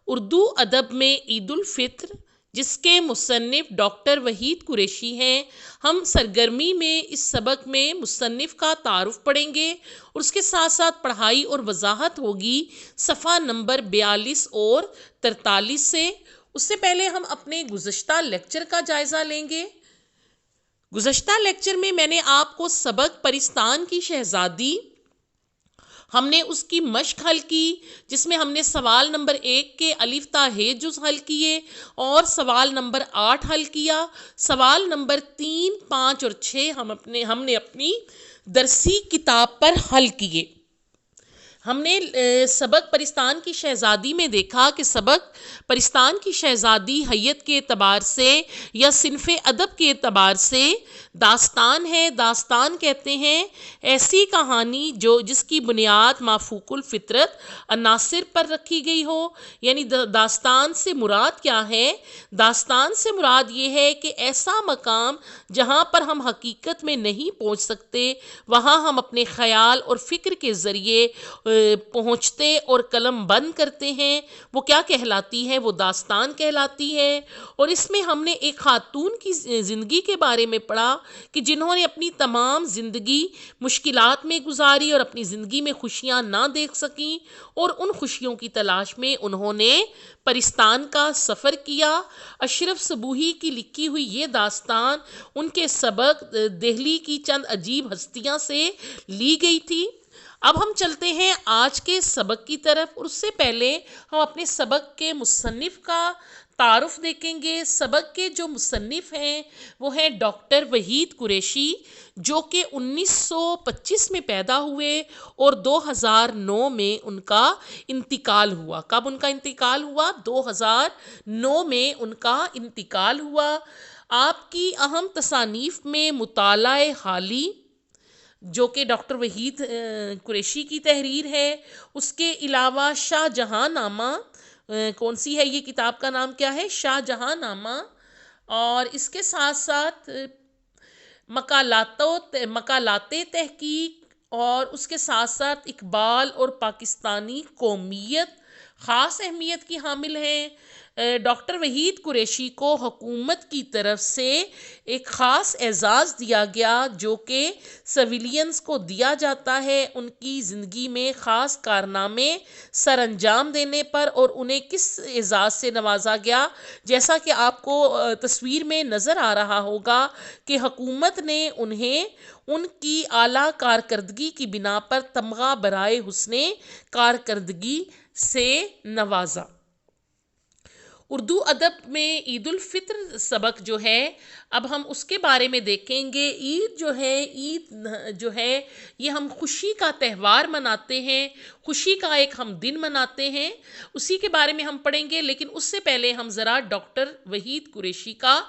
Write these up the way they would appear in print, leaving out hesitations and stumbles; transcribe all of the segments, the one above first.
اردو ادب میں عید الفطر، جس کے مصنف ڈاکٹر وحید قریشی ہیں، ہم سرگرمی میں اس سبق میں مصنف کا تعارف پڑھیں گے اور اس کے ساتھ ساتھ پڑھائی اور وضاحت ہوگی صفحہ نمبر 42 اور 43 سے۔ اس سے پہلے ہم اپنے گزشتہ لیکچر کا جائزہ لیں گے۔ گزشتہ لیکچر میں نے آپ کو سبق پرستان کی شہزادی، ہم نے اس کی مشق حل کی، جس میں ہم نے سوال نمبر 1 کے الف تا ہ جز حل کیے اور سوال نمبر 8 حل کیا۔ سوال نمبر 3، 5 اور 6 ہم نے اپنی درسی کتاب پر حل کیے۔ ہم نے سبق پرستان کی شہزادی میں دیکھا کہ سبق پرستان کی شہزادی حیت کے اعتبار سے یا صنف ادب کے اعتبار سے داستان ہے۔ داستان کہتے ہیں ایسی کہانی جس کی بنیاد مافوق الفطرت عناصر پر رکھی گئی ہو۔ یعنی داستان سے مراد کیا ہے؟ داستان سے مراد یہ ہے کہ ایسا مقام جہاں پر ہم حقیقت میں نہیں پہنچ سکتے، وہاں ہم اپنے خیال اور فکر کے ذریعے پہنچتے اور قلم بند کرتے ہیں، وہ کیا کہلاتی ہے؟ وہ داستان کہلاتی ہے۔ اور اس میں ہم نے ایک خاتون کی زندگی کے بارے میں پڑھا کہ جنہوں نے اپنی تمام زندگی مشکلات میں گزاری اور اپنی زندگی میں خوشیاں نہ دیکھ سکیں، اور ان خوشیوں کی تلاش میں انہوں نے پرستان کا سفر کیا۔ اشرف صبوحی کی لکھی ہوئی یہ داستان ان کے سبق دہلی کی چند عجیب ہستیاں سے لی گئی تھی۔ اب ہم چلتے ہیں آج کے سبق کی طرف، اور اس سے پہلے ہم اپنے سبق کے مصنف کا تعارف دیکھیں گے۔ سبق کے جو مصنف ہیں وہ ہیں ڈاکٹر وحید قریشی، جو کہ 1925 میں پیدا ہوئے اور 2009 میں ان کا انتقال ہوا۔ کب ان کا انتقال ہوا؟ 2009 میں ان کا انتقال ہوا۔ آپ کی اہم تصانیف میں مطالعہ حالی، جو کہ ڈاکٹر وحید قریشی کی تحریر ہے، اس کے علاوہ شاہ جہاں نامہ، کون سی ہے یہ کتاب کا نام کیا ہے؟ شاہ جہاں نامہ، اور اس کے ساتھ ساتھ مقالات تحقیق، اور اس کے ساتھ ساتھ اقبال اور پاکستانی قومیت خاص اہمیت کی حامل ہیں۔ ڈاکٹر وحید قریشی کو حکومت کی طرف سے ایک خاص اعزاز دیا گیا، جو کہ سویلینز کو دیا جاتا ہے ان کی زندگی میں خاص کارنامے سر انجام دینے پر۔ اور انہیں کس اعزاز سے نوازا گیا؟ جیسا کہ آپ کو تصویر میں نظر آ رہا ہوگا کہ حکومت نے انہیں ان کی اعلیٰ کارکردگی کی بنا پر تمغہ برائے حسن کارکردگی سے نوازا۔ اردو ادب میں عید الفطر سبق جو ہے، اب ہم اس کے بارے میں دیکھیں گے۔ عید جو ہے یہ ہم خوشی کا تہوار مناتے ہیں، خوشی کا ایک ہم دن مناتے ہیں، اسی کے بارے میں ہم پڑھیں گے۔ لیکن اس سے پہلے ہم ذرا ڈاکٹر وحید قریشی کا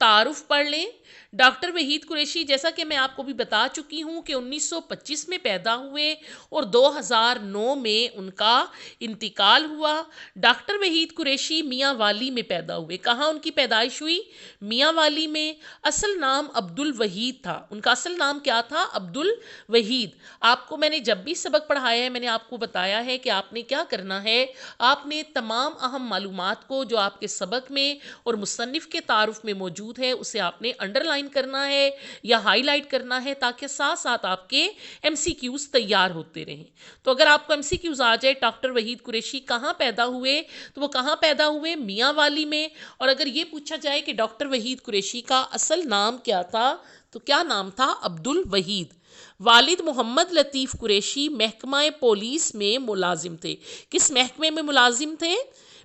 تعارف پڑھ لیں۔ ڈاکٹر وحید قریشی، جیسا کہ میں آپ کو بھی بتا چکی ہوں کہ 1925 میں پیدا ہوئے اور 2009 میں ان کا انتقال ہوا۔ ڈاکٹر وحید قریشی میاں والی میں پیدا ہوئے۔ کہاں ان کی پیدائش ہوئی؟ میاں والی میں۔ اصل نام عبد الوحید تھا۔ ان کا اصل نام کیا تھا؟ عبد الوحید۔ آپ کو میں نے جب بھی سبق پڑھایا ہے، میں نے آپ کو بتایا ہے کہ آپ نے کیا کرنا ہے۔ آپ نے تمام اہم معلومات کو جو آپ کے سبق میں اور مصنف کے تعارف میں موجود ہے، اسے آپ نے انڈر لائن کرنا ہے یا ہائی لائٹ کرنا ہے، تاکہ ساتھ ساتھ آپ کے ایم سی کیوز تیار ہوتے رہیں۔ تو اگر آپ کو ایم سی کیوز آ جائے ڈاکٹر وحید قریشی کہاں پیدا ہوئے، تو وہ کہاں پیدا ہوئے؟ میاں والی میں۔ اور اگر یہ پوچھا جائے کہ ڈاکٹر وحید قریشی کا اصل نام کیا تھا، تو کیا نام تھا؟ عبد الوحید۔ والد محمد لطیف قریشی محکمہ پولیس میں ملازم تھے۔ کس محکمے میں ملازم تھے؟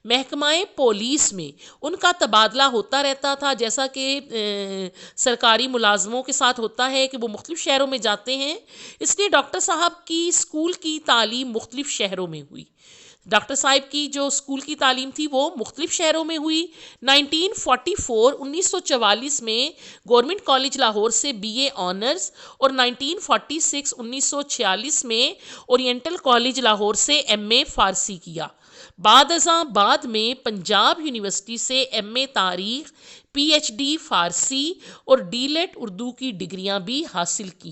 محکمہ پولیس میں ان کا تبادلہ ہوتا رہتا تھا، جیسا کہ سرکاری ملازموں کے ساتھ ہوتا ہے کہ وہ مختلف شہروں میں جاتے ہیں، اس لیے ڈاکٹر صاحب کی اسکول کی تعلیم مختلف شہروں میں ہوئی۔ ڈاکٹر صاحب کی جو اسکول کی تعلیم تھی وہ مختلف شہروں میں ہوئی۔ 1944 میں گورنمنٹ کالج لاہور سے BA آنرز اور 1946 میں اورینٹل کالج لاہور سے MA فارسی کیا۔ بعد ازاں بعد میں پنجاب یونیورسٹی سے MA تاریخ، PhD فارسی اور DLET اردو کی ڈگریاں بھی حاصل کی۔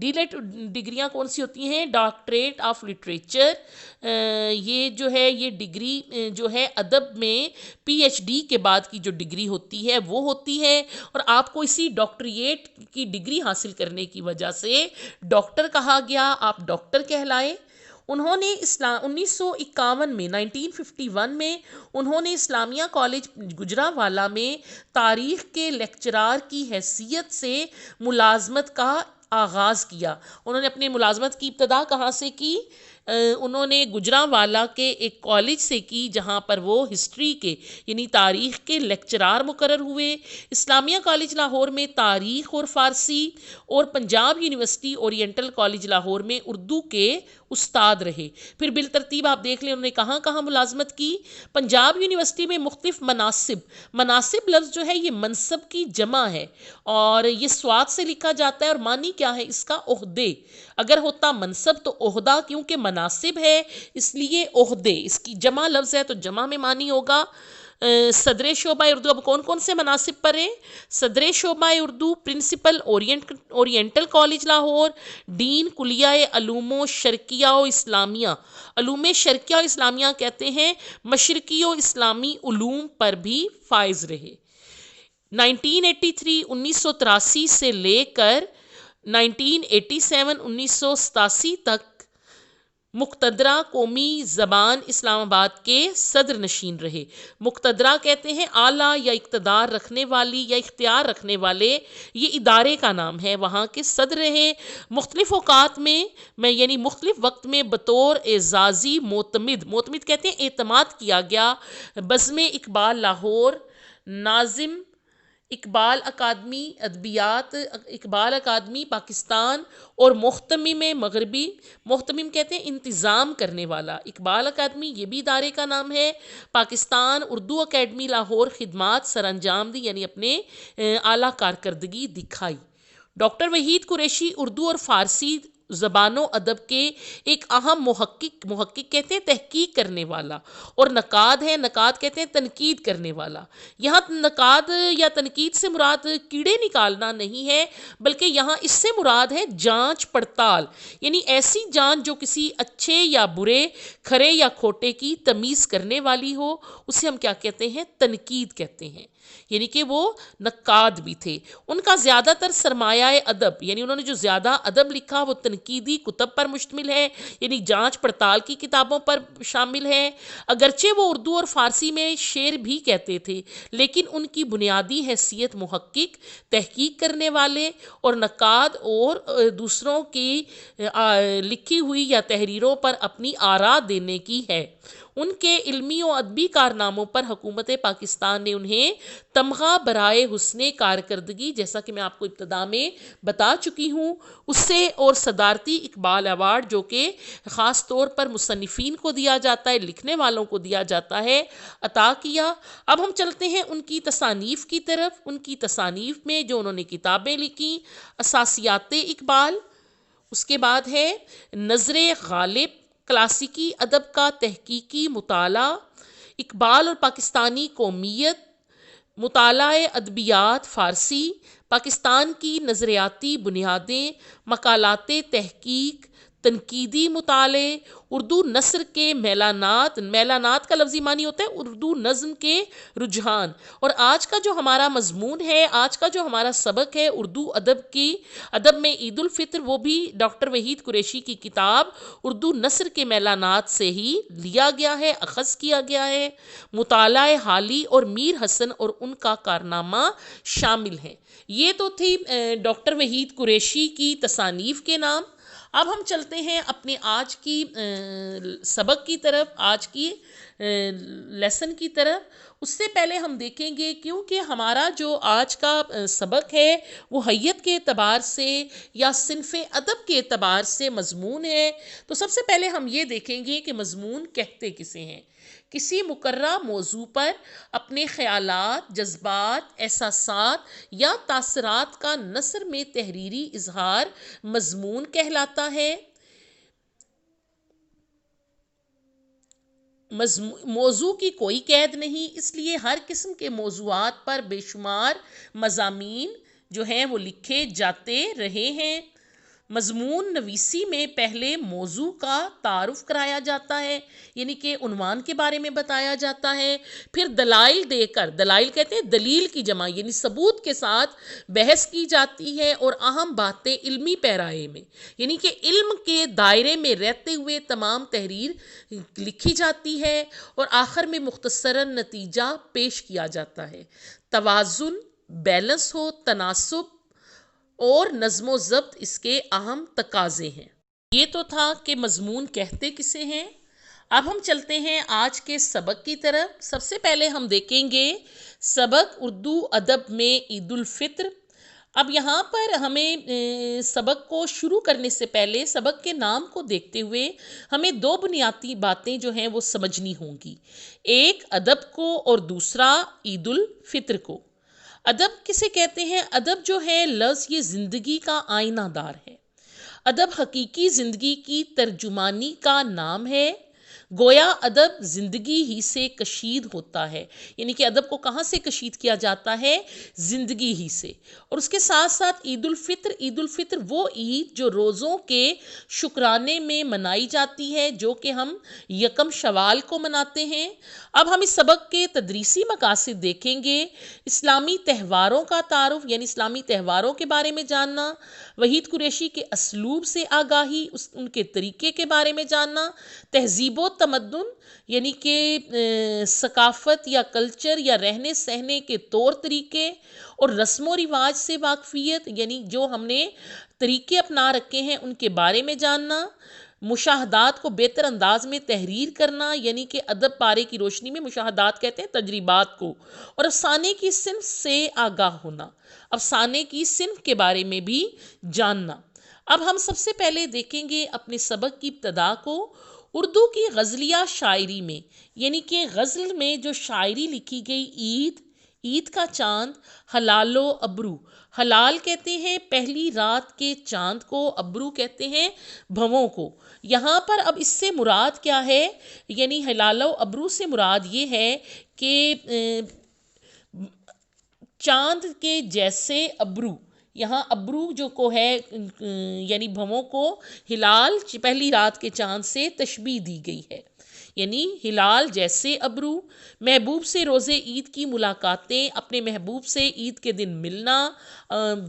DLET ڈگریاں کون سی ہوتی ہیں؟ ڈاکٹریٹ آف لٹریچر، یہ جو ہے یہ ڈگری جو ہے ادب میں PhD کے بعد کی جو ڈگری ہوتی ہے وہ ہوتی ہے، اور آپ کو اسی ڈاکٹریٹ کی ڈگری حاصل کرنے کی وجہ سے ڈاکٹر کہا گیا، آپ ڈاکٹر کہلائے۔ انہوں نے 1951 میں انہوں نے اسلامیہ کالج گجرانوالہ میں تاریخ کے لیکچرار کی حیثیت سے ملازمت کا آغاز کیا۔ انہوں نے اپنے ملازمت کی ابتدا کہاں سے کی؟ انہوں نے گجرانوالہ کے ایک کالج سے کی، جہاں پر وہ ہسٹری کے یعنی تاریخ کے لیکچرار مقرر ہوئے۔ اسلامیہ کالج لاہور میں تاریخ اور فارسی، اور Punjab university oriental college Lahore میں اردو کے استاد رہے۔ پھر بالترتیب آپ دیکھ لیں انہوں نے کہاں کہاں ملازمت کی۔ پنجاب یونیورسٹی میں مختلف مناصب لفظ جو ہے یہ منصب کی جمع ہے، اور یہ سواد سے لکھا جاتا ہے، اور معنی کیا ہے اس کا؟ عہدے۔ اگر ہوتا منصب تو عہدہ، کیونکہ مناصب ہے اس لیے عہدے، اس کی جمع لفظ ہے تو جمع میں معنی ہوگا۔ صدر شعبہ اردو، اب کون کون سے مناصب پر ہیں؟ صدر شعبہ Urdu, principal oriental college Lahore, dean کلیہ علوم شرقیہ و اسلامیہ، علوم شرقیہ و اسلامیہ کہتے ہیں مشرقی و اسلامی علوم پر بھی فائز رہے۔ 1983 سے لے کر 1987 تک مقتدرہ قومی زبان اسلام آباد کے صدر نشین رہے۔ مقتدرہ کہتے ہیں اعلیٰ یا اقتدار رکھنے والی یا اختیار رکھنے والے، یہ ادارے کا نام ہے، وہاں کے صدر رہے۔ مختلف اوقات میں یعنی مختلف وقت میں بطور اعزازی معتمد کہتے ہیں اعتماد کیا گیا۔ بزم اقبال لاہور، ناظم اقبال اکادمی ادبیات، اقبال اکادمی پاکستان، اور محتمم مغربی، محتمم کہتے ہیں انتظام کرنے والا، اقبال اکادمی یہ بھی ادارے کا نام ہے۔ پاکستان اردو اکیڈمی لاہور خدمات سر انجام دی، یعنی اپنے اعلیٰ کارکردگی دکھائی۔ ڈاکٹر وحید قریشی اردو اور فارسی زبان و ادب کے ایک اہم محقق کہتے ہیں تحقیق کرنے والا، اور نقاد ہے، نقاد کہتے ہیں تنقید کرنے والا۔ یہاں نقاد یا تنقید سے مراد کیڑے نکالنا نہیں ہے، بلکہ یہاں اس سے مراد ہے جانچ پڑتال، یعنی ایسی جانچ جو کسی اچھے یا برے، کھرے یا کھوٹے کی تمیز کرنے والی ہو، اسے ہم کیا کہتے ہیں؟ تنقید کہتے ہیں، یعنی کہ وہ نقاد بھی تھے۔ ان کا زیادہ تر سرمایہ ادب، یعنی انہوں نے جو زیادہ ادب لکھا وہ تنقیدی کتب پر مشتمل ہے، یعنی جانچ پڑتال کی کتابوں پر شامل ہے۔ اگرچہ وہ اردو اور فارسی میں شعر بھی کہتے تھے، لیکن ان کی بنیادی حیثیت محقق، تحقیق کرنے والے اور نقاد، اور دوسروں کی لکھی ہوئی یا تحریروں پر اپنی آراء دینے کی ہے۔ ان کے علمی و ادبی کارناموں پر حکومت پاکستان نے انہیں تمغہ برائے حسن کارکردگی، جیسا کہ میں آپ کو ابتدا میں بتا چکی ہوں، اس سے، اور صدارتی اقبال ایوارڈ جو کہ خاص طور پر مصنفین کو دیا جاتا ہے، لکھنے والوں کو دیا جاتا ہے، عطا کیا۔ اب ہم چلتے ہیں ان کی تصانیف کی طرف۔ ان کی تصانیف میں جو انہوں نے کتابیں لکھی، اساسیات اقبال، اس کے بعد ہے نظر غالب، کلاسیکی ادب کا تحقیقی مطالعہ، اقبال اور پاکستانی قومیت، مطالعہ ادبیات فارسی، پاکستان کی نظریاتی بنیادیں، مقالات تحقیق، تنقیدی مطالعے، اردو نثر کے میلانات کا لفظی معنی ہوتا ہے اردو نظم کے رجحان۔ اور آج کا جو ہمارا مضمون ہے، آج کا جو ہمارا سبق ہے اردو ادب میں عید الفطر، وہ بھی ڈاکٹر وحید قریشی کی کتاب اردو نثر کے میلانات سے ہی لیا گیا ہے، اخذ کیا گیا ہے۔ مطالعہ حالی اور میر حسن اور ان کا کارنامہ شامل ہیں۔ یہ تو تھی ڈاکٹر وحید قریشی کی تصانیف کے نام۔ اب ہم چلتے ہیں اپنے آج کی سبق کی طرف، آج کی لیسن کی طرف۔ اس سے پہلے ہم دیکھیں گے کیونکہ ہمارا جو آج کا سبق ہے وہ حیت کے اعتبار سے یا صنف ادب کے اعتبار سے مضمون ہے، تو سب سے پہلے ہم یہ دیکھیں گے کہ مضمون کہتے کسے ہیں۔ کسی مقررہ موضوع پر اپنے خیالات، جذبات، احساسات یا تاثرات کا نثر میں تحریری اظہار مضمون کہلاتا ہے۔ موضوع کی کوئی قید نہیں، اس لیے ہر قسم کے موضوعات پر بے شمار مضامین جو ہیں وہ لکھے جاتے رہے ہیں۔ مضمون نویسی میں پہلے موضوع کا تعارف کرایا جاتا ہے، یعنی کہ عنوان کے بارے میں بتایا جاتا ہے، پھر دلائل دے کر، دلائل کہتے ہیں دلیل کی جمع، یعنی ثبوت کے ساتھ بحث کی جاتی ہے، اور اہم باتیں علمی پیرائے میں، یعنی کہ علم کے دائرے میں رہتے ہوئے تمام تحریر لکھی جاتی ہے، اور آخر میں مختصراً نتیجہ پیش کیا جاتا ہے۔ توازن، بیلنس ہو، تناسب اور نظم و ضبط اس کے اہم تقاضے ہیں۔ یہ تو تھا کہ مضمون کہتے کسے ہیں۔ اب ہم چلتے ہیں آج کے سبق کی طرف۔ سب سے پہلے ہم دیکھیں گے سبق اردو ادب میں عید الفطر۔ اب یہاں پر ہمیں سبق کو شروع کرنے سے پہلے سبق کے نام کو دیکھتے ہوئے ہمیں دو بنیادی باتیں جو ہیں وہ سمجھنی ہوں گی، ایک ادب کو اور دوسرا عید الفطر کو۔ ادب کسے کہتے ہیں؟ ادب جو ہے لفظ یہ زندگی کا آئینہ دار ہے۔ ادب حقیقی زندگی کی ترجمانی کا نام ہے۔ گویا ادب زندگی ہی سے کشید ہوتا ہے، یعنی کہ ادب کو کہاں سے کشید کیا جاتا ہے؟ زندگی ہی سے۔ اور اس کے ساتھ ساتھ عید الفطر، عید الفطر وہ عید جو روزوں کے شکرانے میں منائی جاتی ہے، جو کہ ہم یکم شوال کو مناتے ہیں۔ اب ہم اس سبق کے تدریسی مقاصد دیکھیں گے۔ اسلامی تہواروں کا تعارف، یعنی اسلامی تہواروں کے بارے میں جاننا، وحید قریشی کے اسلوب سے آگاہی، ان کے طریقے کے بارے میں جاننا، تہذیب و تمدن یعنی کہ ثقافت یا کلچر یا رہنے سہنے کے طور طریقے اور رسم و رواج سے واقفیت، یعنی جو ہم نے طریقے اپنا رکھے ہیں ان کے بارے میں جاننا، مشاہدات کو بہتر انداز میں تحریر کرنا، یعنی کہ ادب پارے کی روشنی میں مشاہدات کہتے ہیں تجربات کو، اور افسانے کی صنف سے آگاہ ہونا، افسانے کی صنف کے بارے میں بھی جاننا۔ اب ہم سب سے پہلے دیکھیں گے اپنے سبق کی ابتدا کو اردو کی غزلیہ شاعری میں، یعنی کہ غزل میں جو شاعری لکھی گئی، عید کا چاند، ہلال و ابرو۔ ہلال کہتے ہیں پہلی رات کے چاند کو، ابرو کہتے ہیں بھووں کو۔ یہاں پر اب اس سے مراد کیا ہے؟ یعنی ہلال و ابرو سے مراد یہ ہے کہ چاند کے جیسے ابرو، یہاں ابرو جو کو ہے یعنی بھووں کو ہلال پہلی رات کے چاند سے تشبیہ دی گئی ہے، یعنی ہلال جیسے ابرو۔ محبوب سے روزے عید کی ملاقاتیں، اپنے محبوب سے عید کے دن ملنا،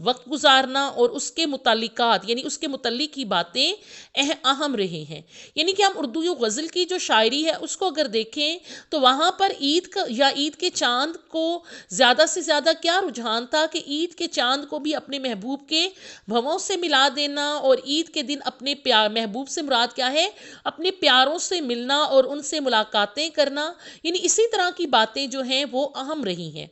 وقت گزارنا اور اس کے متعلقات یعنی اس کے متعلق کی باتیں اہم رہے ہیں۔ یعنی کہ ہم اردو غزل کی جو شاعری ہے اس کو اگر دیکھیں تو وہاں پر عید کا یا عید کے چاند کو زیادہ سے زیادہ کیا رجحان تھا کہ عید کے چاند کو بھی اپنے محبوب کے بھووں سے ملا دینا، اور عید کے دن اپنے محبوب سے مراد کیا ہے؟ اپنے پیاروں سے ملنا اور ان سے ملاقاتیں کرنا، یعنی اسی طرح کی باتیں جو ہیں وہ اہم رہی ہیں۔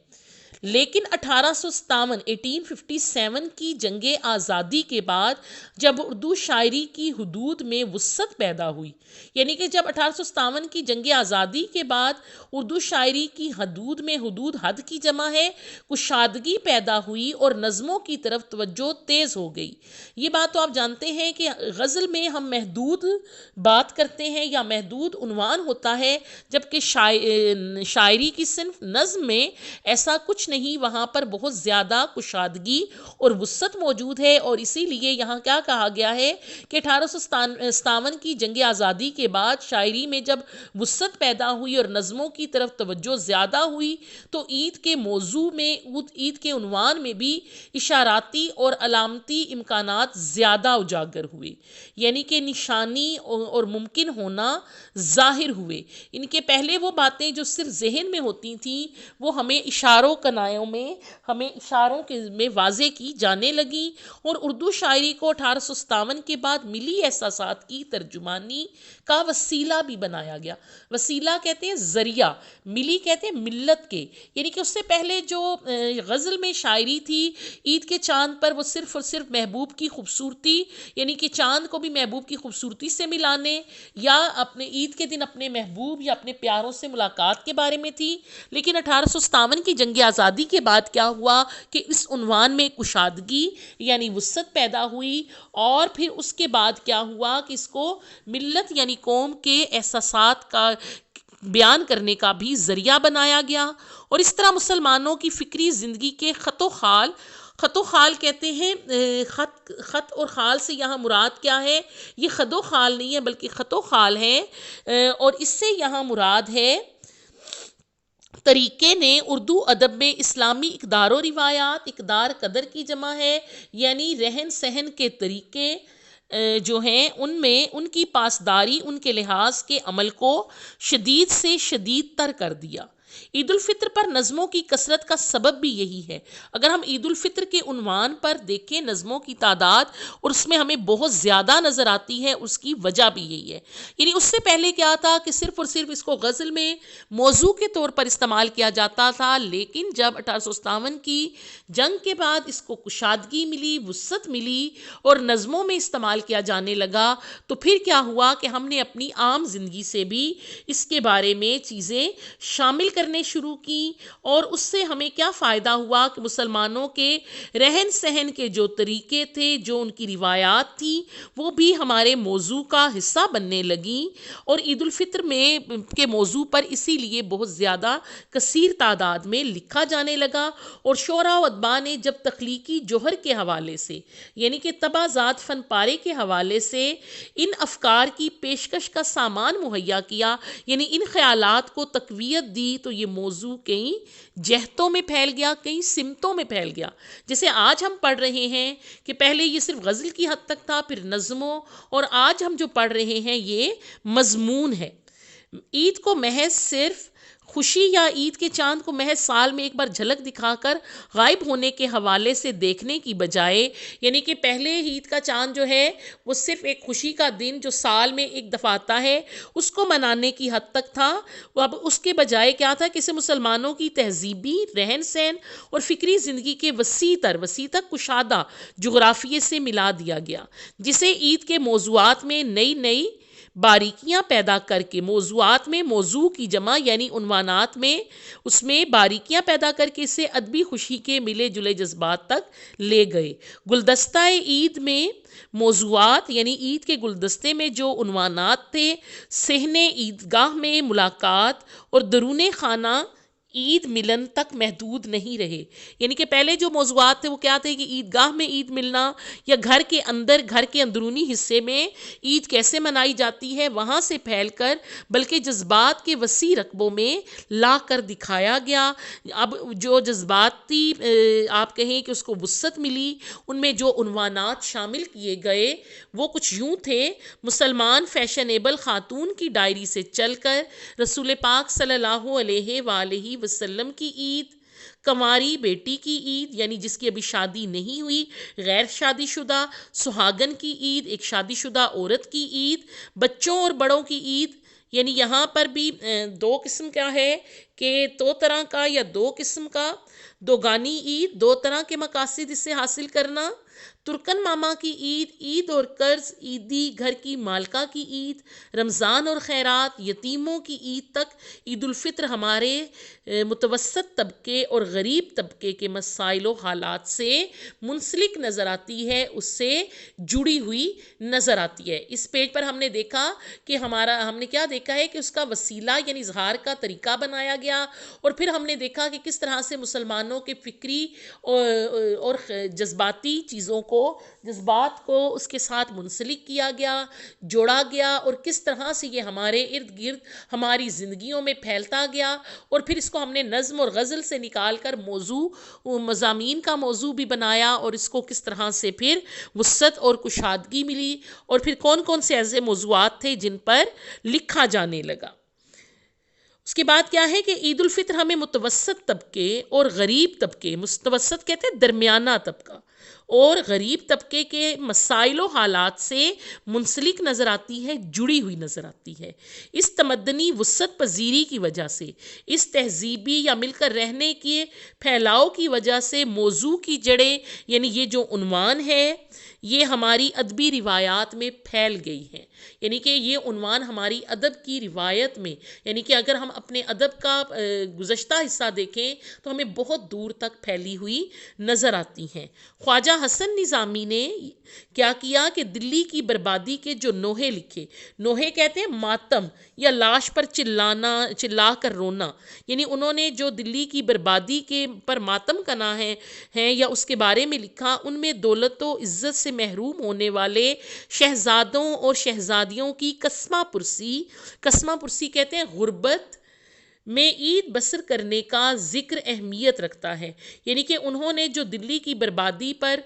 لیکن 1857 کی جنگ آزادی کے بعد جب اردو شاعری کی حدود میں وسعت پیدا ہوئی، یعنی کہ جب 1857 کی جنگ آزادی کے بعد اردو شاعری کی حدود میں، حدود حد کی جمع ہے، کشادگی پیدا ہوئی اور نظموں کی طرف توجہ تیز ہو گئی۔ یہ بات تو آپ جانتے ہیں کہ غزل میں ہم محدود بات کرتے ہیں یا محدود عنوان ہوتا ہے، جبکہ شاعری کی صنف نظم میں ایسا کچھ نہیں، وہاں پر بہت زیادہ کشادگی اور وسعت موجود ہے، اور اسی لیے یہاں کیا کہا گیا ہے کہ 1857 کی جنگ آزادی کے بعد شاعری میں جب وسعت پیدا ہوئی اور نظموں کی طرف توجہ زیادہ ہوئی تو عید کے موضوع میں، عید کے عنوان میں بھی اشاراتی اور علامتی امکانات زیادہ اجاگر ہوئے، یعنی کہ نشانی اور ممکن ہونا ظاہر ہوئے۔ ان کے پہلے وہ باتیں جو صرف ذہن میں ہوتی تھیں وہ ہمیں اشاروں کا بنایوں میں ہمیں اشاروں کے میں واضح کی جانے لگی، اور اردو شاعری کو 1857 کے بعد ملی احساسات کی ترجمانی کا وسیلہ بھی بنایا گیا۔ وسیلہ کہتے ہیں ذریعہ، ملی کہتے ہیں ملت کے، یعنی کہ اس سے پہلے جو غزل میں شاعری تھی عید کے چاند پر وہ صرف اور صرف محبوب کی خوبصورتی، یعنی کہ چاند کو بھی محبوب کی خوبصورتی سے ملانے یا اپنے عید کے دن اپنے محبوب یا اپنے پیاروں سے ملاقات کے بارے میں تھی۔ لیکن 1857 کی جنگ آزادی کے بعد کیا ہوا کہ اس عنوان میں کشادگی یعنی وسعت پیدا ہوئی، اور پھر اس کے بعد کیا ہوا کہ اس کو ملت یعنی قوم کے احساسات کا بیان کرنے کا بھی ذریعہ بنایا گیا، اور اس طرح مسلمانوں کی فکری زندگی کے خط و خال کہتے ہیں، خط اور خال سے یہاں مراد کیا ہے؟ یہ خد و خال نہیں ہے بلکہ خط و خال ہے، اور اس سے یہاں مراد ہے طریقے نے اردو ادب میں اسلامی اقدار و روایات، اقدار قدر کی جمع ہے، یعنی رہن سہن کے طریقے جو ہیں ان میں ان کی پاسداری، ان کے لحاظ کے عمل کو شدید سے شدید تر کر دیا۔ عید الفطر پر نظموں کی کثرت کا سبب بھی یہی ہے۔ اگر ہم عید الفطر کے عنوان پر دیکھیں نظموں کی تعداد، اور اس میں ہمیں بہت زیادہ نظر آتی ہے، اس کی وجہ بھی یہی ہے۔ یعنی اس سے پہلے کیا تھا کہ صرف اور صرف اس کو غزل میں موضوع کے طور پر استعمال کیا جاتا تھا، لیکن جب 1857 کی جنگ کے بعد اس کو کشادگی ملی، وسعت ملی اور نظموں میں استعمال کیا جانے لگا، تو پھر کیا ہوا کہ ہم نے اپنی عام زندگی سے بھی اس کے بارے میں چیزیں شامل کرنے شروع کی، اور اس سے ہمیں کیا فائدہ ہوا کہ مسلمانوں کے رہن سہن کے جو طریقے تھے، جو ان کی روایات تھی، وہ بھی ہمارے موضوع کا حصہ بننے لگیں، اور عید الفطر میں کے موضوع پر اسی لیے بہت زیادہ کثیر تعداد میں لکھا جانے لگا، اور شعراء و ادباء نے جب تخلیقی جوہر کے حوالے سے یعنی کہ طبع ذات فن پارے کے حوالے سے ان افکار کی پیشکش کا سامان مہیا کیا، یعنی ان خیالات کو تقویت دی، تو یہ موضوع کئی جہتوں میں پھیل گیا، کئی سمتوں میں پھیل گیا۔ جیسے آج ہم پڑھ رہے ہیں کہ پہلے یہ صرف غزل کی حد تک تھا، پھر نظموں، اور آج ہم جو پڑھ رہے ہیں یہ مضمون ہے۔ عید کو محض صرف خوشی یا عید کے چاند کو محض سال میں ایک بار جھلک دکھا کر غائب ہونے کے حوالے سے دیکھنے کی بجائے، یعنی کہ پہلے عید کا چاند جو ہے وہ صرف ایک خوشی کا دن جو سال میں ایک دفعہ آتا ہے اس کو منانے کی حد تک تھا، اب اس کے بجائے کیا تھا کہ اسے مسلمانوں کی تہذیبی رہن سہن اور فکری زندگی کے وسیع تر کشادہ جغرافیے سے ملا دیا گیا، جسے عید کے موضوعات میں نئی باریکیاں پیدا کر کے، موضوعات میں موضوع کی جمع یعنی عنوانات میں اس میں باریکیاں پیدا کر کے اسے ادبی خوشی کے ملے جلے جذبات تک لے گئے۔ گلدستہ عید میں موضوعات یعنی عید کے گلدستے میں جو عنوانات تھے، صحن عیدگاہ میں ملاقات اور درون خانہ عید ملن تک محدود نہیں رہے، یعنی کہ پہلے جو موضوعات تھے وہ کیا تھے کہ عیدگاہ میں عید ملنا یا گھر کے اندر، گھر کے اندرونی حصے میں عید کیسے منائی جاتی ہے، وہاں سے پھیل کر بلکہ جذبات کے وسیع رقبوں میں لا کر دکھایا گیا۔ اب جو جذباتی آپ کہیں کہ اس کو وسعت ملی، ان میں جو عنوانات شامل کیے گئے وہ کچھ یوں تھے: مسلمان فیشنیبل خاتون کی ڈائری سے چل کر رسول پاک صلی اللہ علیہ وآلہ وسلم کی عید، کنواری بیٹی کی عید یعنی جس کی ابھی شادی نہیں ہوئی، غیر شادی شدہ سہاگن کی عید، ایک شادی شدہ عورت کی عید، بچوں اور بڑوں کی عید، یعنی یہاں پر بھی دو قسم کا ہے کہ دو طرح کا یا دو قسم کا دوگانی عید، دو طرح کے مقاصد اس سے حاصل کرنا۔ ترکن ماما کی عید، عید اور قرض، عیدی گھر کی مالکہ کی عید، رمضان اور خیرات، یتیموں کی عید تک عید الفطر ہمارے متوسط طبقے اور غریب طبقے کے مسائل و حالات سے منسلک نظر آتی ہے، اس سے جڑی ہوئی نظر آتی ہے۔ اس پیج پر ہم نے دیکھا کہ ہم نے کیا دیکھا ہے کہ اس کا وسیلہ یعنی اظہار کا طریقہ بنایا گیا، اور پھر ہم نے دیکھا کہ کس طرح سے مسلمانوں کے فکری اور جذباتی چیزوں کو، جذبات کو اس کے ساتھ منسلک کیا گیا، جوڑا گیا، اور کس طرح سے یہ ہمارے ارد گرد ہماری زندگیوں میں پھیلتا گیا، اور پھر اس کو ہم نے نظم اور غزل سے نکال کر مضامین کا موضوع بھی بنایا، اور اس کو کس طرح سے پھر وسعت اور کشادگی ملی، اور پھر کون کون سے ایسے موضوعات تھے جن پر لکھا جانے لگا۔ اس کے بعد کیا ہے کہ عید الفطر ہمیں متوسط طبقے اور غریب طبقے، متوسط کہتے ہیں درمیانہ طبقہ، اور غریب طبقے کے مسائل و حالات سے منسلک نظر آتی ہے، جڑی ہوئی نظر آتی ہے۔ اس تمدنی وسعت پذیری کی وجہ سے، اس تہذیبی یا مل کر رہنے کے پھیلاؤ کی وجہ سے موضوع کی جڑیں، یعنی یہ جو عنوان ہے، یہ ہماری ادبی روایات میں پھیل گئی ہیں۔ یعنی کہ یہ عنوان ہماری ادب کی روایت میں، یعنی کہ اگر ہم اپنے ادب کا گزشتہ حصہ دیکھیں تو ہمیں بہت دور تک پھیلی ہوئی نظر آتی ہیں۔ خواجہ حسن نظامی نے کیا کیا کہ دلی کی بربادی کے جو نوحے لکھے، نوحے کہتے ہیں ماتم یا لاش پر چلا کر رونا، یعنی انہوں نے جو دلی کی بربادی کے پر ماتم کنا ہے یا اس کے بارے میں لکھا، ان میں دولت و عزت سے محروم ہونے والے شہزادوں اور شہزادیوں کی کسمہ پرسی کہتے ہیں غربت میں عید بسر کرنے کا ذکر اہمیت رکھتا ہے۔ یعنی کہ انہوں نے جو دلی کی بربادی پر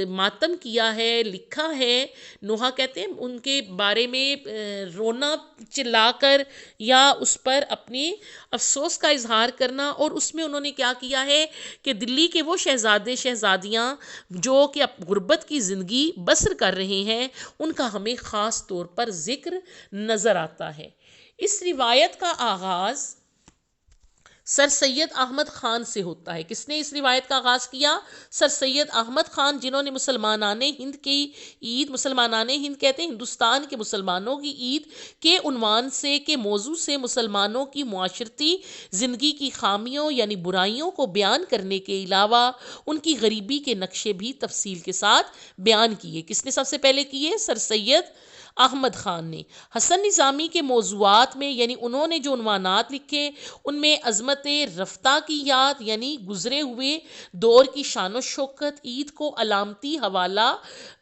ماتم کیا ہے، لکھا ہے، نوحہ کہتے ہیں ان کے بارے میں رونا چلا کر یا اس پر اپنی افسوس کا اظہار کرنا، اور اس میں انہوں نے کیا کیا ہے کہ دلی کے وہ شہزادے شہزادیاں جو کہ غربت کی زندگی بسر کر رہے ہیں، ان کا ہمیں خاص طور پر ذکر نظر آتا ہے۔ اس روایت کا آغاز سر سید احمد خان سے ہوتا ہے۔ کس نے اس روایت کا آغاز کیا؟ سر سید احمد خان، جنہوں نے مسلمانان ہند کی عید، مسلمانان ہند کہتے ہیں ہندوستان کے مسلمانوں کی عید کے عنوان سے، کے موضوع سے مسلمانوں کی معاشرتی زندگی کی خامیوں یعنی برائیوں کو بیان کرنے کے علاوہ ان کی غریبی کے نقشے بھی تفصیل کے ساتھ بیان کیے۔ کس نے سب سے پہلے کیے؟ سر سید احمد خان نے۔ حسن نظامی کے موضوعات میں، یعنی انہوں نے جو عنوانات لکھے، ان میں عظمت رفتہ کی یاد، یعنی گزرے ہوئے دور کی شان و شوکت عید کو علامتی حوالہ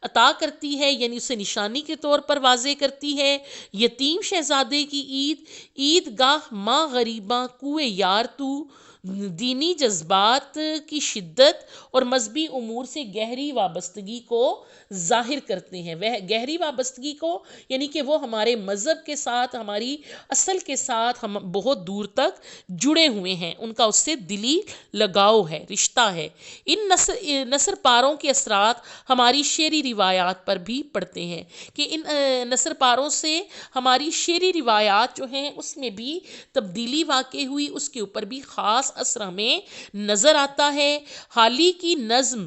عطا کرتی ہے، یعنی اسے نشانی کے طور پر واضح کرتی ہے۔ یتیم شہزادے کی عید گاہ ماں غریباں کوئے یار تو، دینی جذبات کی شدت اور مذہبی امور سے گہری وابستگی کو ظاہر کرتے ہیں۔ وہ گہری وابستگی کو، یعنی کہ وہ ہمارے مذہب کے ساتھ، ہماری اصل کے ساتھ ہم بہت دور تک جڑے ہوئے ہیں، ان کا اس سے دلی لگاؤ ہے، رشتہ ہے۔ ان نثر پاروں کے اثرات ہماری شعری روایات پر بھی پڑتے ہیں کہ ان نثر پاروں سے ہماری شعری روایات جو ہیں اس میں بھی تبدیلی واقع ہوئی، اس کے اوپر بھی خاص اثر ہمیں نظر آتا ہے۔ حالی کی نظم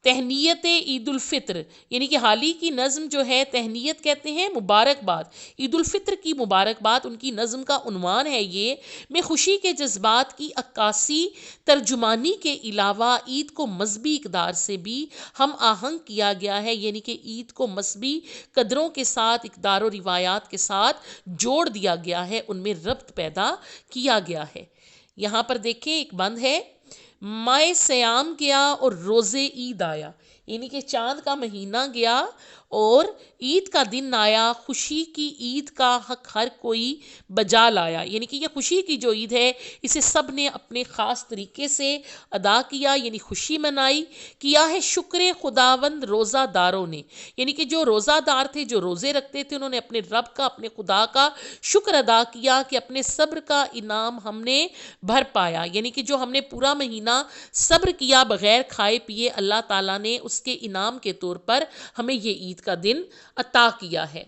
تہنیت عید الفطر، یعنی کہ حالی کی نظم جو ہے، تہنیت کہتے ہیں مبارکباد، عید الفطر کی مبارکباد ان کی نظم کا عنوان ہے۔ یہ میں خوشی کے جذبات کی عکاسی ترجمانی کے علاوہ عید کو مذہبی اقدار سے بھی ہم آہنگ کیا گیا ہے، یعنی کہ عید کو مذہبی قدروں کے ساتھ، اقدار و روایات کے ساتھ جوڑ دیا گیا ہے، ان میں ربط پیدا کیا گیا ہے۔ یہاں پر دیکھیں ایک بند ہے، ماہ سیام گیا اور روزے عید آیا، یعنی کہ چاند کا مہینہ گیا اور عید کا دن آیا، خوشی کی عید کا حق ہر کوئی بجا لایا، یعنی کہ یہ خوشی کی جو عید ہے اسے سب نے اپنے خاص طریقے سے ادا کیا، یعنی خوشی منائی، کیا ہے شکر خداوند روزہ داروں نے، یعنی کہ جو روزہ دار تھے، جو روزے رکھتے تھے، انہوں نے اپنے رب کا، اپنے خدا کا شکر ادا کیا کہ اپنے صبر کا انعام ہم نے بھر پایا، یعنی کہ جو ہم نے پورا مہینہ صبر کیا بغیر کھائے پیے، اللہ تعالیٰ نے اس کے انعام کے طور پر ہمیں یہ عید کا دن عطا کیا ہے۔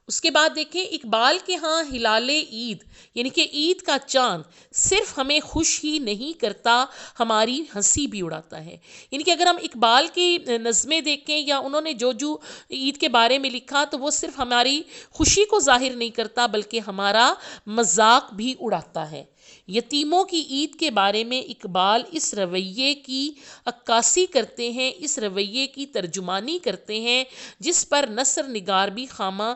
اس کے بعد دیکھیں اقبال کے ہاں ہلال عید، یعنی کہ عید کا چاند صرف ہمیں خوش ہی نہیں کرتا، ہماری ہنسی بھی اڑاتا ہے، یعنی کہ اگر ہم اقبال کی نظمیں دیکھیں یا انہوں نے جو عید کے بارے میں لکھا تو وہ صرف ہماری خوشی کو ظاہر نہیں کرتا بلکہ ہمارا مذاق بھی اڑاتا ہے۔ یتیموں کی عید کے بارے میں اقبال اس رویے کی عکاسی کرتے ہیں، اس رویے کی ترجمانی کرتے ہیں جس پر نثر نگار بھی خامہ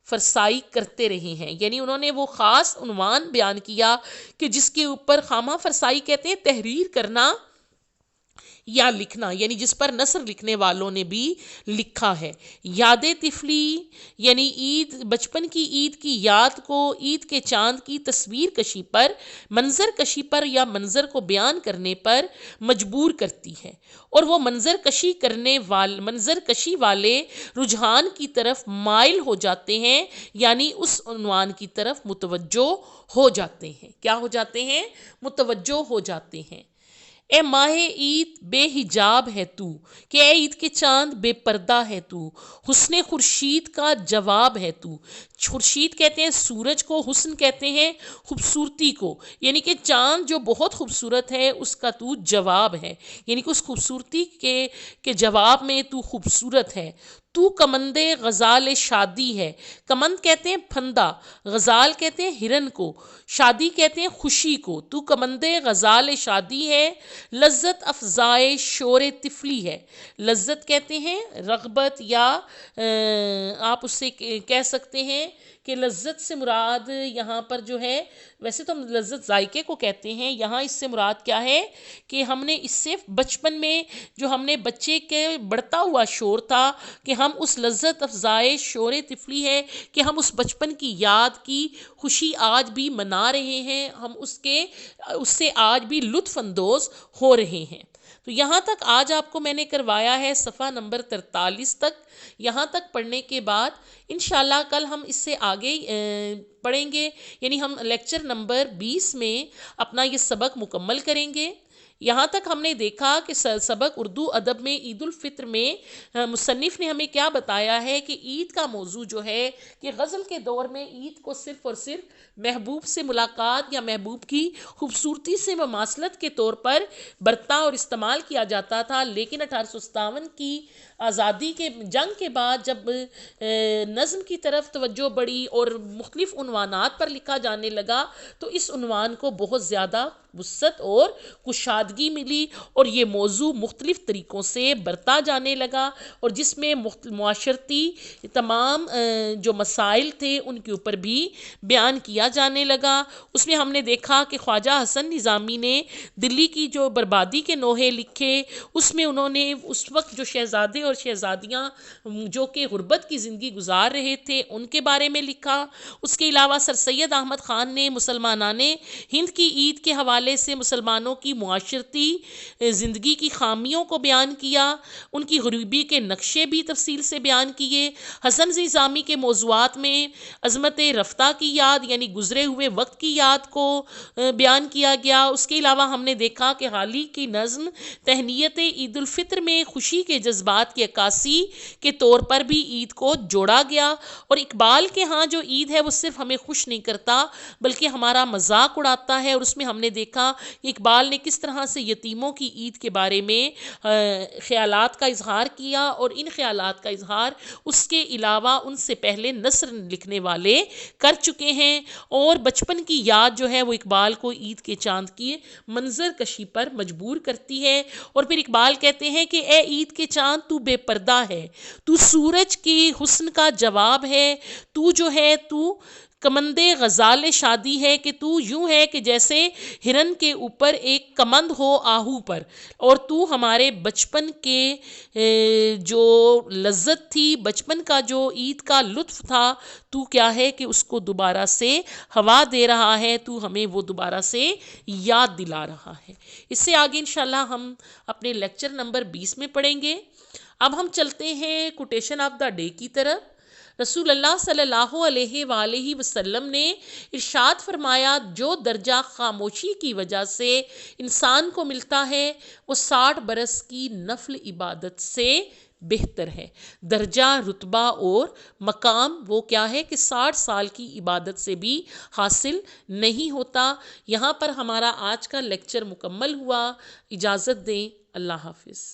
فرسائی کرتے رہے ہیں، یعنی انہوں نے وہ خاص عنوان بیان کیا کہ جس کے اوپر خامہ فرسائی کہتے ہیں تحریر کرنا، یا لکھنا یعنی جس پر نثر لکھنے والوں نے بھی لکھا ہے۔ یاد طفلی یعنی عید، بچپن کی عید کی یاد کو عید کے چاند کی تصویر کشی پر، منظر کشی پر یا منظر کو بیان کرنے پر مجبور کرتی ہے، اور وہ منظر کشی والے رجحان کی طرف مائل ہو جاتے ہیں، یعنی اس عنوان کی طرف متوجہ ہو جاتے ہیں۔ کیا ہو جاتے ہیں؟ متوجہ ہو جاتے ہیں۔ اے ماہ عید بے حجاب ہے تو، کہ اے عید کے چاند بے پردہ ہے تو، حسن خورشید کا جواب ہے تو۔ خورشید کہتے ہیں سورج کو، حسن کہتے ہیں خوبصورتی کو، یعنی کہ چاند جو بہت خوبصورت ہے اس کا تو جواب ہے، یعنی کہ اس خوبصورتی کے جواب میں تو خوبصورت ہے۔ تو کمند غزال شادی ہے، کمند کہتے ہیں پھندا، غزال کہتے ہیں ہرن کو، شادی کہتے ہیں خوشی کو۔ تو کمند غزال شادی ہے، لذت افزائے شور طفلی ہے۔ لذت کہتے ہیں رغبت، یا آپ اس سے کہہ سکتے ہیں کہ لذت سے مراد یہاں پر جو ہے، ویسے تو ہم لذت ذائقے کو کہتے ہیں، یہاں اس سے مراد کیا ہے کہ ہم نے اس سے بچپن میں جو ہم نے بچے کے بڑھتا ہوا شور تھا، کہ ہم اس لذت افزائے شور طفلی ہے کہ ہم اس بچپن کی یاد کی خوشی آج بھی منا رہے ہیں، ہم اس سے آج بھی لطف اندوز ہو رہے ہیں۔ تو یہاں تک آج آپ کو میں نے کروایا ہے صفحہ نمبر 43 تک۔ یہاں تک پڑھنے کے بعد انشاءاللہ کل ہم اس سے آگے پڑھیں گے، یعنی ہم لیکچر نمبر 20 میں اپنا یہ سبق مکمل کریں گے۔ یہاں تک ہم نے دیکھا کہ سبق اردو ادب میں عید الفطر میں مصنف نے ہمیں کیا بتایا ہے کہ عید کا موضوع جو ہے کہ غزل کے دور میں عید کو صرف اور صرف محبوب سے ملاقات یا محبوب کی خوبصورتی سے مماثلت کے طور پر برتا اور استعمال کیا جاتا تھا، لیکن 1857 کی آزادی کے جنگ کے بعد جب نظم کی طرف توجہ بڑھی اور مختلف عنوانات پر لکھا جانے لگا تو اس عنوان کو بہت زیادہ وسعت اور کشادگی ملی، اور یہ موضوع مختلف طریقوں سے برتا جانے لگا، اور جس میں معاشرتی تمام جو مسائل تھے ان کے اوپر بھی بیان کیا جانے لگا۔ اس میں ہم نے دیکھا کہ خواجہ حسن نظامی نے دلی کی جو بربادی کے نوحے لکھے، اس میں انہوں نے اس وقت جو شہزادے اور شہزادیاں جو کہ غربت کی زندگی گزار رہے تھے ان کے بارے میں لکھا۔ اس کے علاوہ سر سید احمد خان نے مسلمانان ہند کی عید کے حوالے سے مسلمانوں کی معاشرتی زندگی کی خامیوں کو بیان کیا، ان کی غریبی کے نقشے بھی تفصیل سے بیان کیے۔ حسن نظامی کے موضوعات میں عظمت رفتہ کی یاد یعنی گزرے ہوئے وقت کی یاد کو بیان کیا گیا۔ اس کے علاوہ ہم نے دیکھا کہ حال ہی کی نظم تہنیت عید الفطر میں خوشی کے جذبات کی عکاسی کے طور پر بھی عید کو جوڑا گیا، اور اقبال کے ہاں جو عید ہے وہ صرف ہمیں خوش نہیں کرتا بلکہ ہمارا مذاق اڑاتا ہے، اور اس میں ہم نے دیکھا کہ اقبال نے کس طرح سے یتیموں کی عید کے بارے میں خیالات کا اظہار کیا، اور ان خیالات کا اظہار اس کے علاوہ ان سے پہلے نثر لکھنے والے کر چکے ہیں، اور بچپن کی یاد جو ہے وہ اقبال کو عید کے چاند کی منظر کشی پر مجبور کرتی ہے۔ اور پھر اقبال کہتے ہیں کہ اے عید کے چاند تو بے پردہ ہے، تو سورج کی حسن کا جواب ہے، تو جو ہے تو کمند غزال شادی ہے، کہ تو یوں ہے کہ جیسے ہرن کے اوپر ایک کمند ہو آہو پر، اور تو ہمارے بچپن کے جو لذت تھی، بچپن کا جو عید کا لطف تھا، تو کیا ہے کہ اس کو دوبارہ سے ہوا دے رہا ہے، تو ہمیں وہ دوبارہ سے یاد دلا رہا ہے۔ اس سے آگے انشاءاللہ ہم اپنے لیکچر نمبر 20 میں پڑھیں گے۔ اب ہم چلتے ہیں کوٹیشن آف دا ڈے کی طرف۔ رسول اللہ صلی اللہ علیہ وآلہ وسلم نے ارشاد فرمایا، جو درجہ خاموشی کی وجہ سے انسان کو ملتا ہے وہ 60 برس کی نفل عبادت سے بہتر ہے۔ درجہ، رتبہ اور مقام وہ کیا ہے کہ 60 سال کی عبادت سے بھی حاصل نہیں ہوتا۔ یہاں پر ہمارا آج کا لیکچر مکمل ہوا۔ اجازت دیں، اللہ حافظ۔